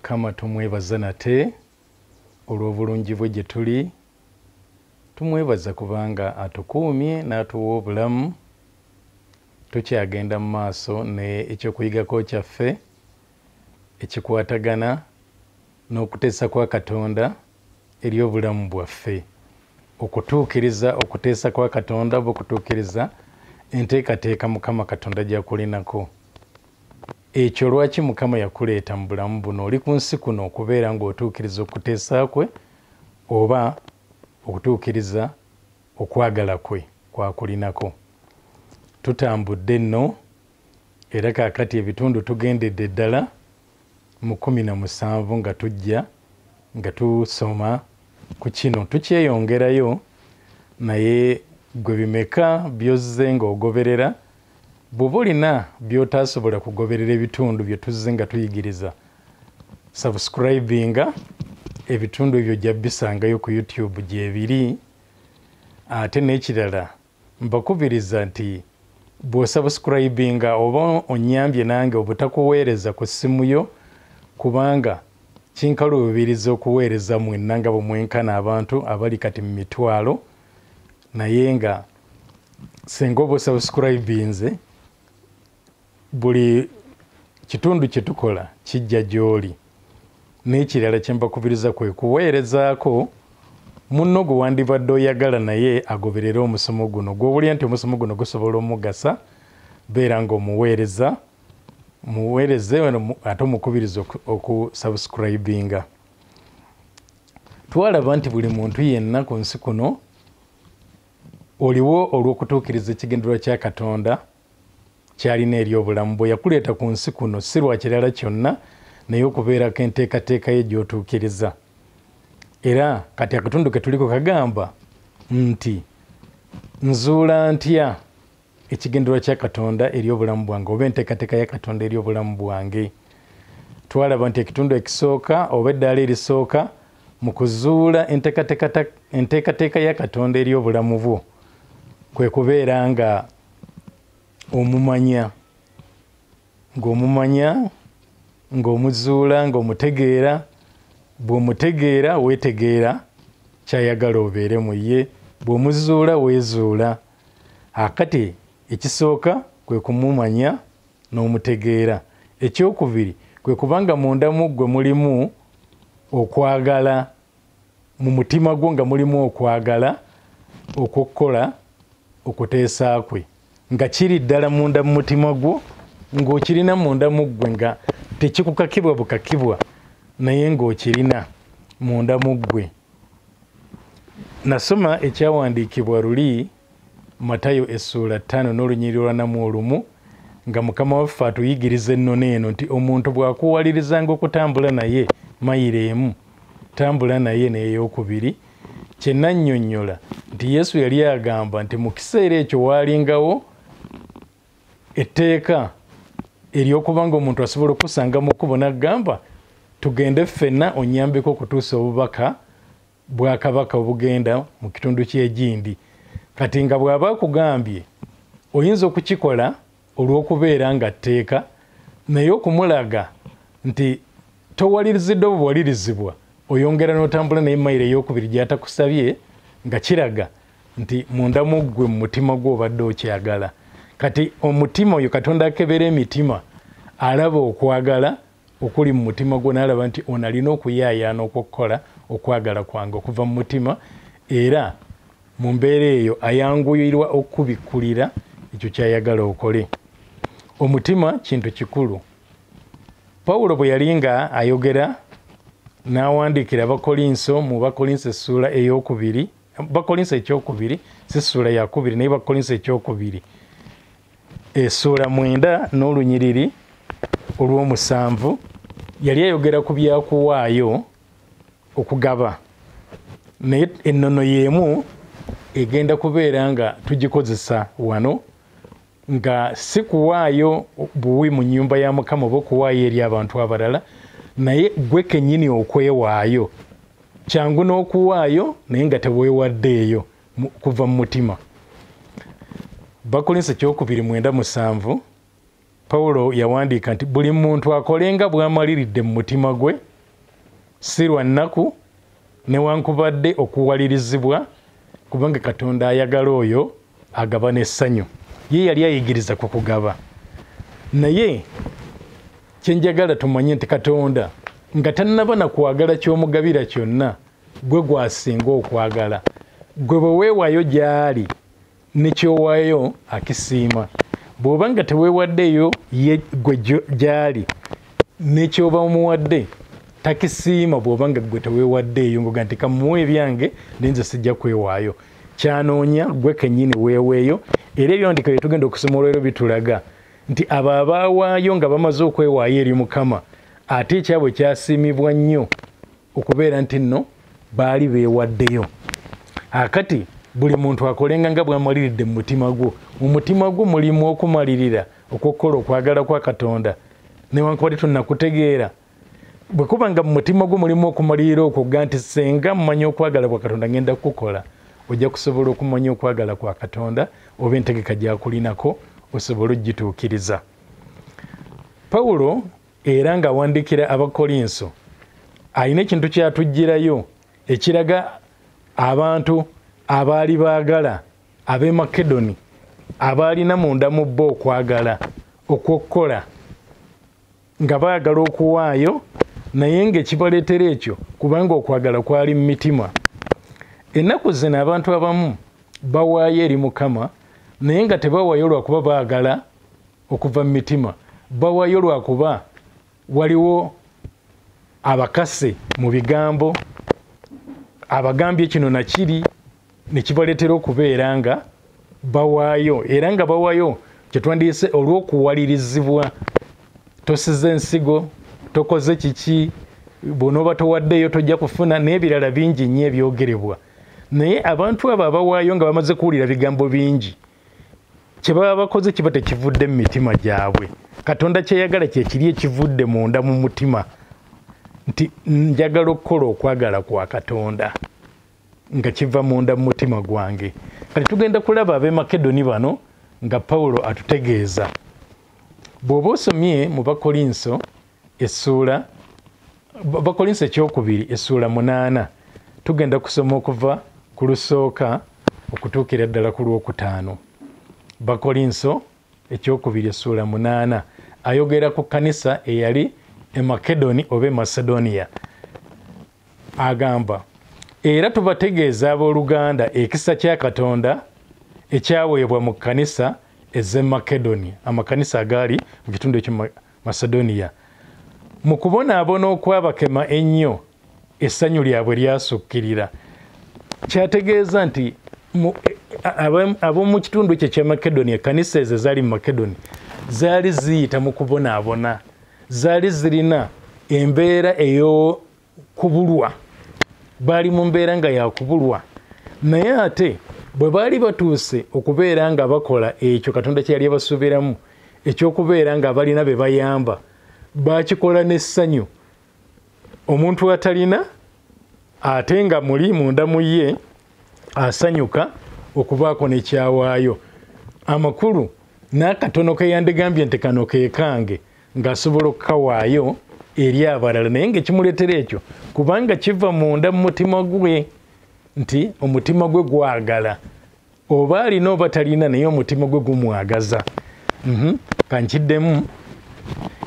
Mukama tumwebaza nate olw'obulungi bwe gye tuli. Tumwebaza kubanga atukuumye n'atuwa obulamu. Tukyagenda mu maaso ne ekyokuyigako kyaffe ekikwatagana n'okuteesa kwa Katonda eri obulamu bwaffe. Okuteesa kwa Katonda oba okutuukiriza enteekateeka Mukama Katonda gy'akulinako. Ekyo lwaki Mukama yakuleeta mu bulamu buno oli ku nsi kuno okubeera ng'otuukiriza okuteesa kwe oba okutuukiriza okwagala kwe kwakulinako. Tutambudde nno era kaakati ebitundu tugendedde ddala mu 17 nga tujja nga tusoma ku kino. Tukyeyongerayo naye gwe bimeka byozze ng'ogoberera bw'oba olina by'otaasobola kugoberera ebitundu bye tuzze nga tuyigiriza, subscribinga ebitundu ebyo ojja bisangayo ku YouTube gyebiri. Ate n'ekirala mbakubiriza nti bw'osubscribinga oba onyambye nange obutakuweereza ku ssimu yo, kubanga kinkaluubiriza okuweereza mwenna nga bwe mwenkana abantu abali kati mu mitwalo, naye nga singa oba osubscribinze buli kitundu kye tukola kijja gy'oli. N'ekirala kye mbakubiriza kwe kuweerezaako munno gwe wandibadde oyagala naye agoberere omusomo guno. Gw'owulira nti omusomo guno gusobola omugasa, beera ng'omuweereze ate omukubiriza okusubscribinga. Twalaba nti buli muntu yenna ku nsi kuno oliwo olw'okutuukiriza ekigendererwa kya Katonda kyalina eri obulamu. Bwe yakuleeta ku nsi kuno si lwa kirala kyonna naye okubeerako enteekateeka ye gy'otuukiriza. Era kati akatundu ke tuliko kagamba nti nzuula ntya ekigendererwa kya Katonda eri obulamu bwange oba enteekateeka ya Katonda eri obulamu bwange. Twalaba nti ekitundu ekisooka oba eddaala erisooka mu kuzuula enteekateeka ya Katonda eri obulamu bwo kwe kubeera nga omumanya, ng'omuzuula, ng'omutegeera. Bw'omutegeera weetegeera kyayagala obeere mu ye, bw'omuzuula weezuula. Akati ekisooka kwe kumumanya n'omutegeera. Ekyokubiri kwe kubanga munda mu ggwe mulimu okwagala, mu mutima gwo nga mulimu okwagala okukola okuteesa kwe, nga kiri ddala munda mu mutima gwo, ng'okirina munda mu ggwe nga tekikukakibwa bukakibwa naye ng'okirina munda mu ggwe. Nasoma ekyawandiikibwa luli Matayo essuula 5 n'olunyiriri lwa 41 nga Mukama waffe atuyigiriza ennono eno nti omuntu bw'akuwalirizanga okutambula naye mayiro emu, tambula naye n'eyokubiri. Kye nannyonnyola nti Yesu yali agamba nti mu kiseera ekyo waalingawo etteeka ery'okuba ng'omuntu asobola okusanga mu kkubo n'agamba tugende ffenna onnyambeko okutuusa obubaka bwa Kabaka obugenda mu kitundu ky'egindi. Kati nga bw'aba akugambye oyinza okukikola olw'okubeera nga tteeka, naye okumulaga nti towalirizidde obuwalirizibwa oyongera n'otambula naye mayiro ey'okubiri gy'atakusabye, nga kiraga nti munda mu ggwe mu mutima gwo obadde okyagala. Kati omutima oyo Katonda akebera emitima, alaba okwagala okuli mu mutima gwo n'alaba nti ono alina okuyaayaana okukola okwagala kwange okuva mu mutima, era mu mbeera eyo ayanguyirwa okubikkulira ekyo kyayagala okole. Omutima kintu kikulu. Pawulo bwe yali nga ayogera n'awandiikira Abakolinso mu Bakolinso essuula ey'okubiri, Bakolinso ekyokubiri si ssuula ya kubiri naye Bakolinso ekyokubiri essuula 9 n'olunyiriri olw'omusanvu, yali ayogera ku byakuwaayo okugaba, naye ennono y'emu egenda kubeera nga tugikozesa wano, nga si kuwaayo buwi mu nnyumba ya Mukama oba okuwaayo eri abantu abalala, naye gwe kennyini okwewaayo. Kyangu n'okuwaayo naye nga teweewaddeeyo kuva mu mutima. Bakolinso ekyokubiri 9:7 Pawulo yawandiika nti buli muntu akolenga bw'amaliridde mu mutima gwe si lwa nnaku newankubadde okuwalirizibwa, kubanga Katonda ayagala oyo agaba n'essanyu. Ye yali ayigiriza ku kugaba. Naye kyenjagala tumanye nti Katonda nga tannaba na kwagala ky'omugabira kyonna, gwe gwasinga okwagala. Gwe bwe weewaayo gy'ali ne kyowaayo akisiima. Bw'oba nga teweewaddeyo gwe gy'ali ne ky'oba omuwadde takisiima, bw'oba nga gwe teweewaddeeyo ngoga nti kamuwe ebyange nenze sijja kwewaayo. Kyanoonya gwe kennyini weeweeyo. Era ebyandika bye tugenda okusoma olwero bitulaga nti abo abaawaayo nga bamaze okwewaayo eri Mukama, ate ekyabwe kyasiimibwa nnyo okubeera nti nno baali beewaddeyo. Akati buli muntu akolenga nga bw'amaliridde mu mutima gwo. Mu mutima gwo mulimu okumalirira okukola okwagala kwa Katonda. Newankubadde tunnakutegeera, bwe kuba nga mu mutima gwo mulimu okumalirira okugga nti senga mmanyi okwagala kwa Katonda ngenda kukola, ojja kusobola okumanya okwagala kwa Katonda oba entegeka gy'akulinako osobola ogituukiriza. Pawulo era ng'awandiikira Abakolinso alina ekintu kyatuggyirayo ekiraga abantu abaali baagala, ab'e Makedoni abaalina munda mu bo okwagala okwokukola, nga baagala okuwaayo, naye ng'ekibaleetera ekyo kubanga okwagala kwali mu mitima. Ennaku zino abantu abamu bawaayo eri Mukama naye nga tebawaayo lwakuba baagala okuva mu mitima, bawaayo lwakuba waliwo abakase mu bigambo, abagambye kino na kiri, ne kibaleetera okubeera nga bawaayo. Era nga bawaayo kyetwandiyise olw'okuwalirizibwa. Tosize ensigo, tokoze kiki, bw'onooba towaddeeyo tojja kufuna, n'ebirala bingi nnyo ebyogerebwa. Naye abantu abo abawaayo nga bamaze kuwulira bigambo bingi, kye baba bakoze kiba tekivudde mu mitima gyabwe. Katonda kyeyagala kye kiri ekivudde munda mu mutima, nti njagala okukola okwagala kwa Katonda nga kiva munda mu mutima gwange. Kati tugenda kulaba ab'e Makedoni bano nga Pawulo atutegeeza. Bw'oba osomye mu Bakolinso Bakolinso ekyokubiri essuula 8, tugenda kusoma okuva ku lusooka okutuukira ddala ku lwokutaano. Bakolinso ekyokubiri essuula 8 ayogera ku kkanisa eyali e Makedoni oba e Macedonia. Agamba, era tubategeeza abooluganda ekisa kya Katonda ekyaweebwa mu kkanisa ez'e Makedoni, amakanisa agaali mu kitundu ekyo Macedonia. Mu kubonaabona okw'abakema ennyo essanyu lyabwe lyasukkirira. Kyategeeza nti ab'omu kitundu ekyo kya Makedoni, ekkanisa ezo zaali mu Makedoni, zaali ziyita mu kubonaabona, zaali zirina embeera ey'okubulwa, baali mu mbeera nga yakubulwa. Naye ate bwe baali batuuse okubeera nga bakola ekyo Katonda kye yali abasuubiramu, ekyokubeera nga balina be bayamba, baakikola n'essanyu. Omuntu atalina ate nga muli munda mu ye asanyuka okubaako nekyawaayo. Amakulu n'akatono ke yandigambye nti kano ke kange, ng'asobola okukawaayo eri abalala, naye ng'ekimuleetera ekyo kubanga kiva munda mu mutima gwe, nti omutima gwe gwagala. Oba alina oba talina, naye omutima gwe gumwagaza. Kankiddemu.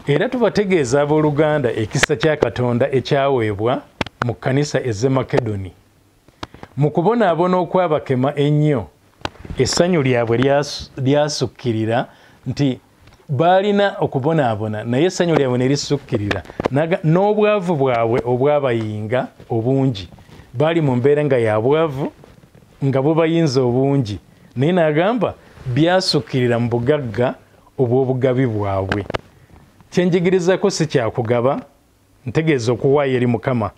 Era tubategeeza abooluganda ekisa kya Katonda ekyaweebwa mu kkanisa ez'e Makedoni. Mu kubonaabona okw'abakema ennyo, essanyu lyabwe lyasukkirira, nti baalina okubonaabona naye essanyu lyabwe ne lisukkirira, n'obwavu bwabwe obwabayinga obungi. Baali mu mbeera nga ya bwavu, nga bubayinza obungi, naye n'agamba byasukkirira mu bugagga obw'obugabi bwabwe. Kyenjigirizako si kyakugaba, ntegeeza okuwaayo eri Mukama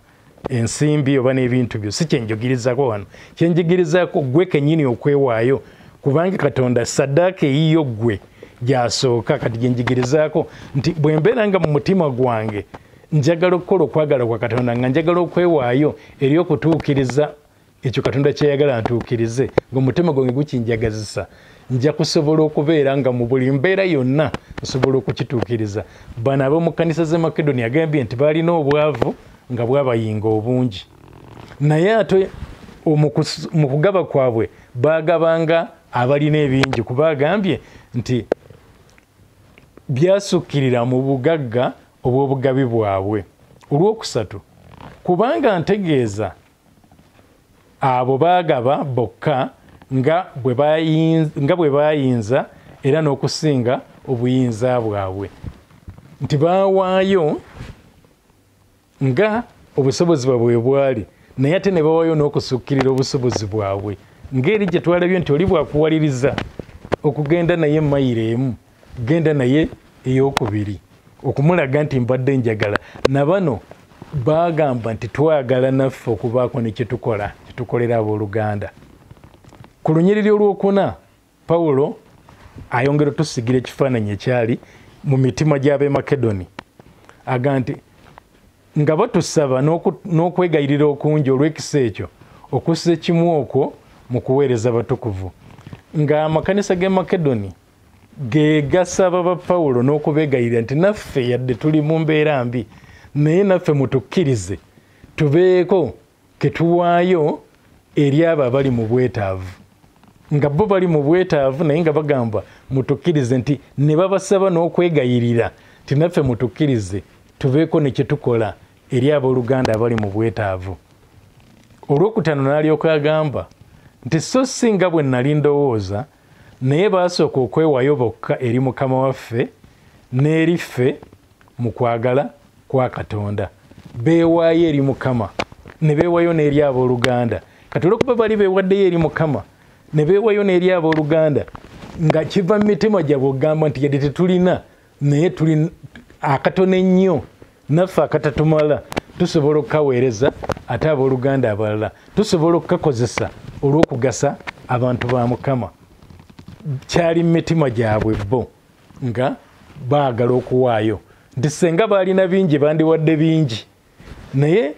ensimbi oba n'ebintu byo, si kyenjogirizako wano. Kyenjigirizako gwe kennyini okwewaayo, kubanga Katonda saddaaka eyiyo gwe gy'asooka. Kati gyenjigirizaako nti bwe mbeera nga mu mutima gwange njagala okukola okwagala kwa Katonda, nga njagala okwewaayo eri okutuukiriza ekyo Katonda kyeyagala ntuukirize, ng'omutima gwange gukinjagazisa, nja kusobola okubeera nga mu buli mbeera yonna nsobola okukituukiriza. Bano ab'omu kkanisa z'e Makedoni agambye nti baalina obwavu nga bwabayinga obungi naye ate mu kugaba kwabwe bagabanga abalina ebingi kuba agambye nti byasukkirira mu bugagga obw'obugabi bwabwe. Olwokusatu kubanga ntegeeza abo baagaba bokka nga bwe bayinza era n'okusinga obuyinza bwabwe nti baawaayo nga obusobozi bwabwe bwali naye ate ne bawaayo n'okusukkirira obusobozi bwabwe ng'eri gye twalabye nti oli bwakuwaliriza okugenda naye mayiro emu genda naye ey'okubiri okumulaga nti mbadde njagala na bano bagamba nti twagala naffe okubaako ne kyetukolera abooluganda. Ku lunyiriri olwokuna Pawulo ayongera otusigira ekifaananyi ekyali mu mitima gy'ab'e Makedoni aga nti nga batusaba n'okwegayirira okungi olw'ekisa ekyo okussa ekimu okwo mu kuweereza batukuvu nga amakanisa g'e Makedoni ge gasaba ba Pawulo n'okubeegayirira nti naffe yadde tuli mu mbeera mbi naye naffe mutukkirize tubeeko ke tuwaayo eri abo abali mu bwetaavu nga bo bali mu bwetaavu naye nga bagamba mutukkirize nti ne babasaba n'okwegayirira nti naffe mutukkirize tubeeko ne kye tukola eri abooluganda abali mu bwetaavu. Olwokutaano n'alyoka agamba nti so si nga bwe nali ndowooza naye baasooka okwewaayo bokka eri Mukama waffe n'eri ffe mu kwagala kwa Katonda. Beewaayo eri Mukama ne beewaayo n'eri abooluganda kati olw'okuba bali beewaddeyo eri Mukama ne beewaayo n'eri abooluganda nga kiva mu mitima gyabwe ogamba nti yadde tetulina naye tuli akatono ennyo naffe akatatumala tusobola okukaweereza ate abooluganda abalala tusobola okukakozesa olw'okugasa abantu ba Mukama. Kyali mu mitima gyabwe bo nga baagala okuwaayo nti senga baalina bingi bandiwadde bingi naye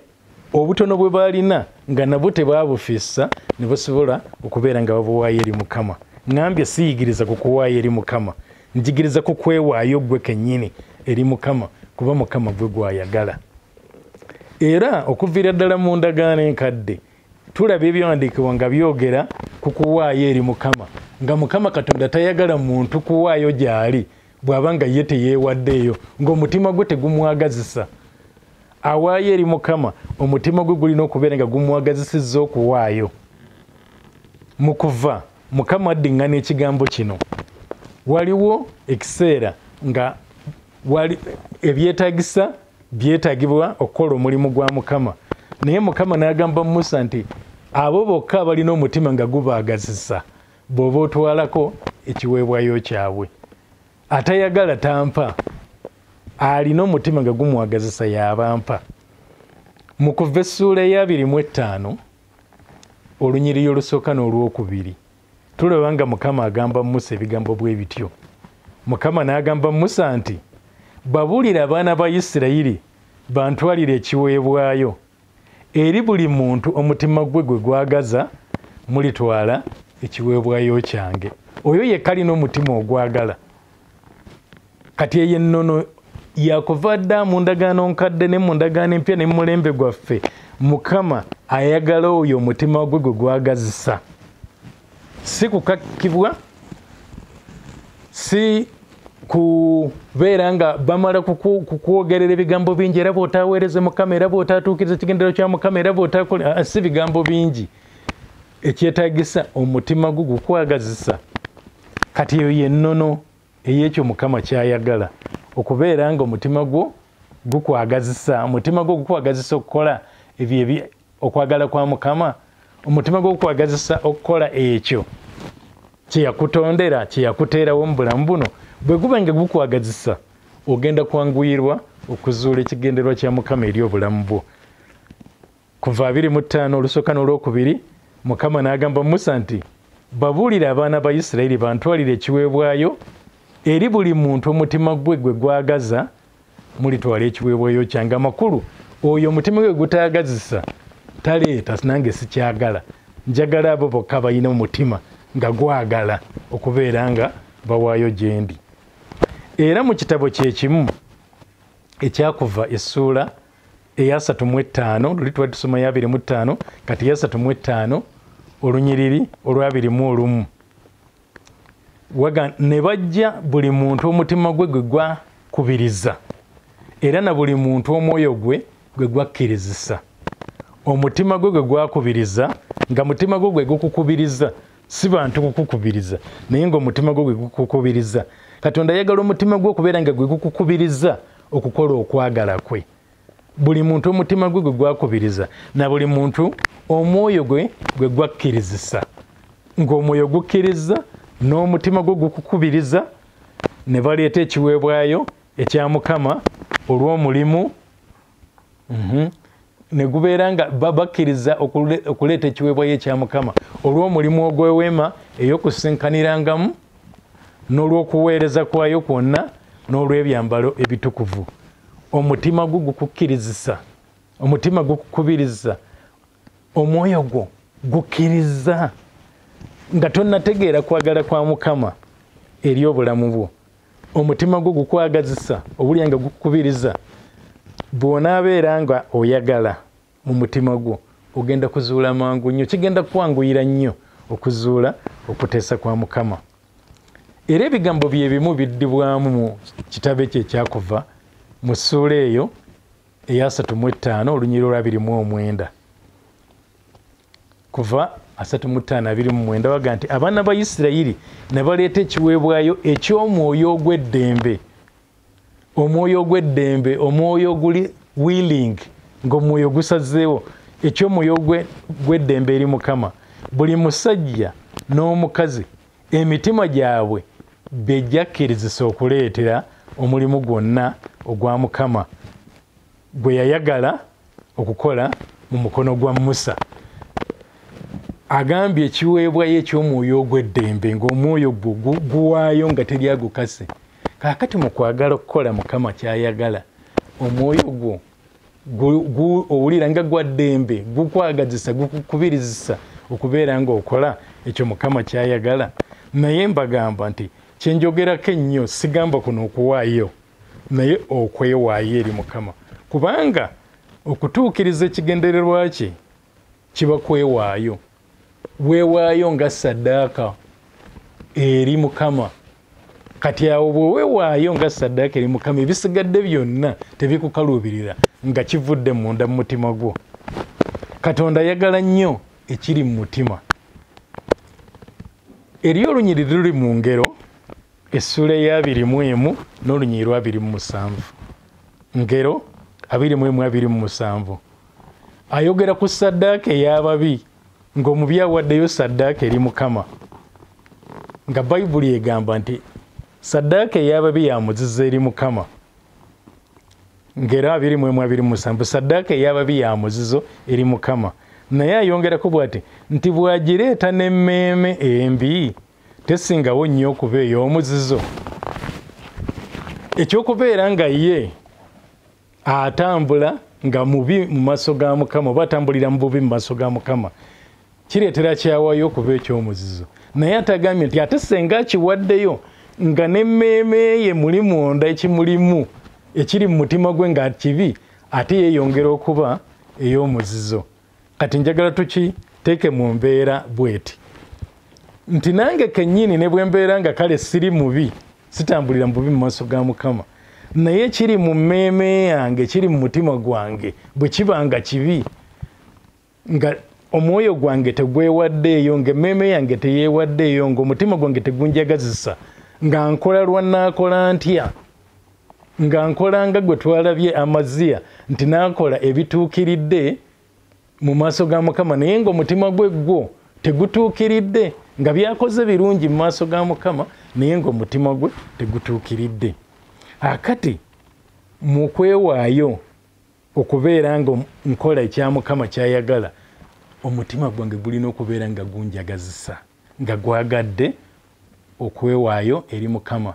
obutono bwe baalina nga nabwo tebaabufissa ne basobola okubeera nga babuwaayo eri Mukama. Ngambye siyigiriza ku kuwaayo eri Mukama njigiriza ku kwewaayo gwe kennyini eri Mukama kuba Mukama gwe gwayagala. Era okuviira ddala mu ndagaano enkadde tulaba ebyawandiikibwa nga byogera ku kuwaayo eri Mukama nga Mukama Katonda tayagala muntu kuwaayo gy'ali bw'aba nga ye teyeewaddeeyo ng'omutima gwe tegumwagazisa. Awaayo eri Mukama omutima gwe gulina okubeera nga gumwagazisizza okuwaayo. Mu kuva Mukama addiŋŋana ekigambo kino waliwo ekiseera nga ebyetaagisa byetaagibwa okukola omulimu gwa Mukama naye Mukama n'agamba Musa nti abo bokka abalina omutima nga gubaagazisa bw'oba otwalako ekiweebwayo kyabwe. Atayagala tampa alina omutima nga gumwagazisa y'abampa. Mu kuva essuula eya 25 olunyiriri olusooka n'olwokubiri tulaba nga Mukama agamba Musa ebigambo bwe bityo. Mukama n'agamba Musa nti babuulire abaana ba Isirayiri bantwalire ekiweebwayo eri buli muntu omutima gwe gwe gwagaza mulitwala ekiweebwayo kyange. Oyo yekka alina omutima ogwagala. Kati eyo ennono yakuva dda mu ndagaano nkadde ne mu ndagaano empya ne mu mulembe gwaffe Mukama ayagala oyo omutima gwe gwe gwagazisa, si kukakkibwa, si kubeera nga bamala kukwogerera ebigambo bingi era bw'otaaweereze Mukama era bw'otaatuukiriza ekigendero kya Mukama era bw'otaakola, si bigambo bingi. Ekyetaagisa omutima gwo gukwagazisa. Kati eyo yennono ey'ekyo Mukama kyayagala, okubeera nga omutima gwo gukwagazisa, omutima gwo gukwagazisa okukola ebyo okwagala kwa Mukama, omutima gwo gukwagazisa okukola ekyo kye yakutondera, kye yakuteerawo mu bulamu buno. Bwe guba nga gukwagazisa ogenda kwanguyirwa okuzuula ekigenderwa kya Mukama eri obulamu bwo. Kuva 25 olusooka n'olwokubiri Mukama n'agamba Musa nti babuulire abaana ba Isirayiri bantwalire ekiweebwayo eri buli muntu omutima gwe gwe gwagaza mulitwala ekiweebwayo kyange. Amakulu oyo omutima gwe gutaagazisa taleeta, nange sikyagala. Njagala abo bokka balina omutima nga gwagala okubeera nga bawaayo gye ndi. Era mu kitabo kye kimu ekyakuva essuula eya 35 luli twali tusoma ya 25 kati ya 35 olunyiriri olwa 21 waga ne bajja buli muntu omutima gwe gwa kubiriza era na buli muntu omwoyo gwe gwakkirizisa omutima gwe gwa kubiriza nga mutima gwe gukukubiriza si bantu kukukubiriza naye nga omutima gwe gukukubiriza Katonda yagala omutima gwe okubeera nga gwe gukukubiriza okukola okwagala kwe buli muntu omutima gwe gwakubiriza na buli muntu omwoyo gwe gwakkirizisa ng'omwoyo gukkiriza n'omutima gwe gukukubiriza ne baleeta ekiweebwayo ekya Mukama olw'omulimu ne gubeera nga bakkiriza okuleeta ekiweebwayo ekya Mukama olw'omulimu ogw'eweema ey'okusinkanirangamu n'olw'okuweereza kwayo kwonna n'olw'ebyambalo ebitukuvu omutima gwo gukukkirizisa omutima gukukubiriza omwoyo gwo gukkiriza nga tonnategeera kwagala kwa Mukama eri obulamu bwo omutima gwo gukwagazisa obulya nga gukukubiriza bw'onaabeera nga oyagala mu mutima gwo ogenda kuzuula mangu nnyo kigenda kwanguyira nnyo okuzuula okuteesa kwa Mukama era ebigambo bye bimu biddibwamu mu kitabo ekyo ekyakuva mu ssuula eyo eya 35 olunyiriri olwa 29 kuva 35:29 waga nti abaana ba Isirayiri ne baleeta ekiweebwayo eky'omwoyo ogw'eddembe omwoyo oguli willing ng'omwoyo gusazeewo eky'omwoyo gw'eddembe eri Mukama buli musajja n'omukazi emitima gyabwe bejjakkirizisa okuleetera omulimu gwonna ogwa Mukama gwe yayagala okukola mu mukono gwa Musa agambye ekiweebwayo eky'omwoyo ogw'eddembe ng'omwoyo guwaayo nga teri agukase kaakati mu kwagala okukola Mukama kyayagala omwoyo gwo owulira nga gwa ddembe gukwagazisa gukukubirizisa okubeera ng'okola ekyo Mukama kyayagala naye mbagamba nti kyenjogerako ennyo sigamba kuno okuwaayo naye okwewaayo eri Mukama kubanga okutuukiriza ekigendererwa kye kiba kwewaayo weewaayo nga ssaddaaka eri Mukama kati awo bwe weewaayo nga ssaddaaka eri Mukama ebisigadde byonna tebikukaluubirira nga kivudde munda mu mutima gwo Katonda ayagala nnyo ekiri mu mutima eri olunyiriri luli mu Ngero essuula eya 21 n'olunyiriri lwa 27 Ngero 21:27 ayogera ku ssaddaaka ey'ababi ng'omubi awaddeyo ssaddaaka eri Mukama nga Bayibuli egamba nti ssaddaaka ey'ababi ya muzizo eri Mukama Ngero 21:27 ssaddaaka ey'ababi ya muzizo eri Mukama naye ayongerako bw'ati nti bw'agireeta n'emmeeme embi tesingawo nnyo okuba ey'omuzizo ekyokubeera nga ye atambula nga mubi mu maaso ga Mukama oba atambulira mu bubi mu maaso ga Mukama kireetera kyawaayo okuba eky'omuzizo naye atagambye nti ate senga akiwaddeyo nga n'emmeeme ye muli munda ekimulimu ekiri mu mutima gwe nga kibi ate yeeyongera okuba ey'omuzizo kati njagala tukiteeke mu mbeera bweti nti nange kennyini ne bwe mbeera nga kale siri mubi sitambulira mu bubi mu maaso ga Mukama naye kiri mu mmeeme yange kiri mu mutima gwange bwe kiba nga kibi nga omwoyo gwange tegwewaddeeyo ng'emmeeme yange teyeewaddeeyo ng'omutima gwange tegunjagazisa nga nkola lwannaakola ntya nga nkola nga gwe twalabye Amaziya nti naakola ebituukiridde mu maaso ga Mukama naye ng'omutima gwe gwo tegutuukiridde nga byakoze birungi mu maaso ga Mukama naye ng'omutima gwe tegutuukiridde akati mu kwewaayo okubeera nga nkola ekya Mukama kyayagala omutima gwange gulina okubeera nga gunjagazisa nga gwagadde okwewaayo eri Mukama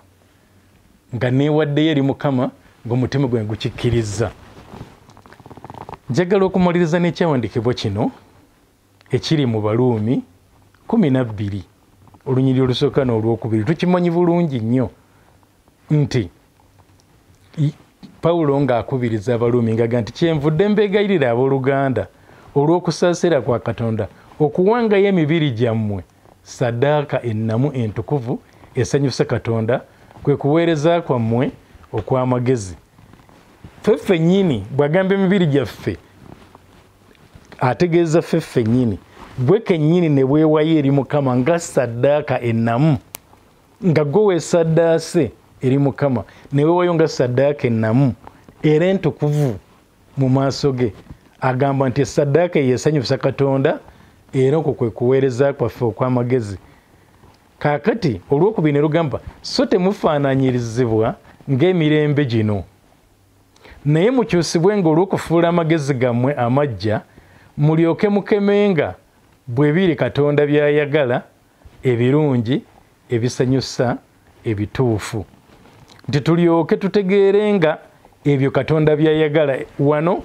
nga neewaddeyo eri Mukama ng'omutima gwange gukikkiriza njagala okumaliriza n'ekyawandiikibwa kino ekiri mu Baluumi 12 olunyiriri olusooka n'olwokubiri tukimanyi bulungi nnyo nti Pawulo ng'akubiriza Abaruumi ng'agamba nti kyenvudde mbeegayirira abooluganda olw'okusaasira kwa Katonda okuwangayo emibiri gyammwe ssaddaaka ennamu entukuvu esanyusa Katonda kwe kuweereza kwammwe okw'amagezi. Ffe ffennyini bw'agamba emibiri gyaffe ategeeza ffe ffennyini bwe kennyini ne bwewayo eri Mukama nga ssaddaaka ennamu, nga gwe weesaddaase eri Mukama ne weewayo nga ssaddaaka ennamu era entukuvu mu maaso ge. Agamba nti essaddaaka eyo esanyusa Katonda era okwo kwe kuweereza kwaffe okw'amagezi. Kaakati olwokubiri ne lugamba so temufaananyirizibwa ng'emirembe gino, naye mukyusibwe ng'olw'okufuula amagezi gammwe amaggya mulyoke mukemenga bwe biri Katonda by'ayagala, ebirungi, ebisanyusa, ebituufu. Nti tulyoke tutegeerenga ebyo Katonda by'ayagala. Wano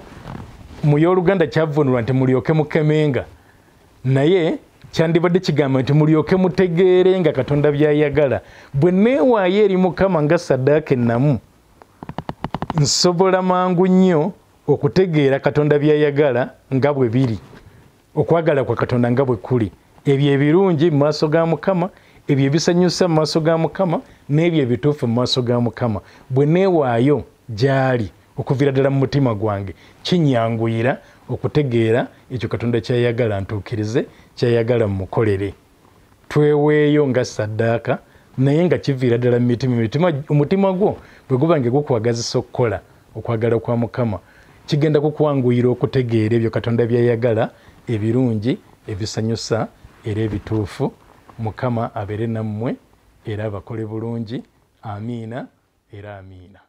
mu y'Oluganda kyavunulwa nti mulyoke mukemenga, naye kyandibadde kigamba nti mulyoke mutegeerenga Katonda by'ayagala. Bwe neewaayo eri Mukama nga ssaddaaka ennamu, nsobola mangu nnyo okutegeera Katonda by'ayagala nga bwe biri, okwagala kwa Katonda nga bwe kuli, ebyo ebirungi mu maaso ga Mukama, ebyo ebisanyusa mu maaso ga Mukama, n'ebyo ebituufu mu maaso ga Mukama. Bwe neewaayo gy'ali okuviira ddala mu mutima gwange, kinyanguyira okutegeera ekyo Katonda kyayagala ntuukirize, kyayagala mmukolere. Tweweeyo nga ssaddaaka naye nga kiviira ddala mu mitima. Omutima gwo bwe guba nga gukwagazisa okukola okwagala kwa Mukama, kigenda kukwanguyira okutegeera ebyo Katonda byayagala, ebirungi, ebisanyusa era ebituufu. Mukama abeere nammwe era abakole bulungi. Amiina era amiina.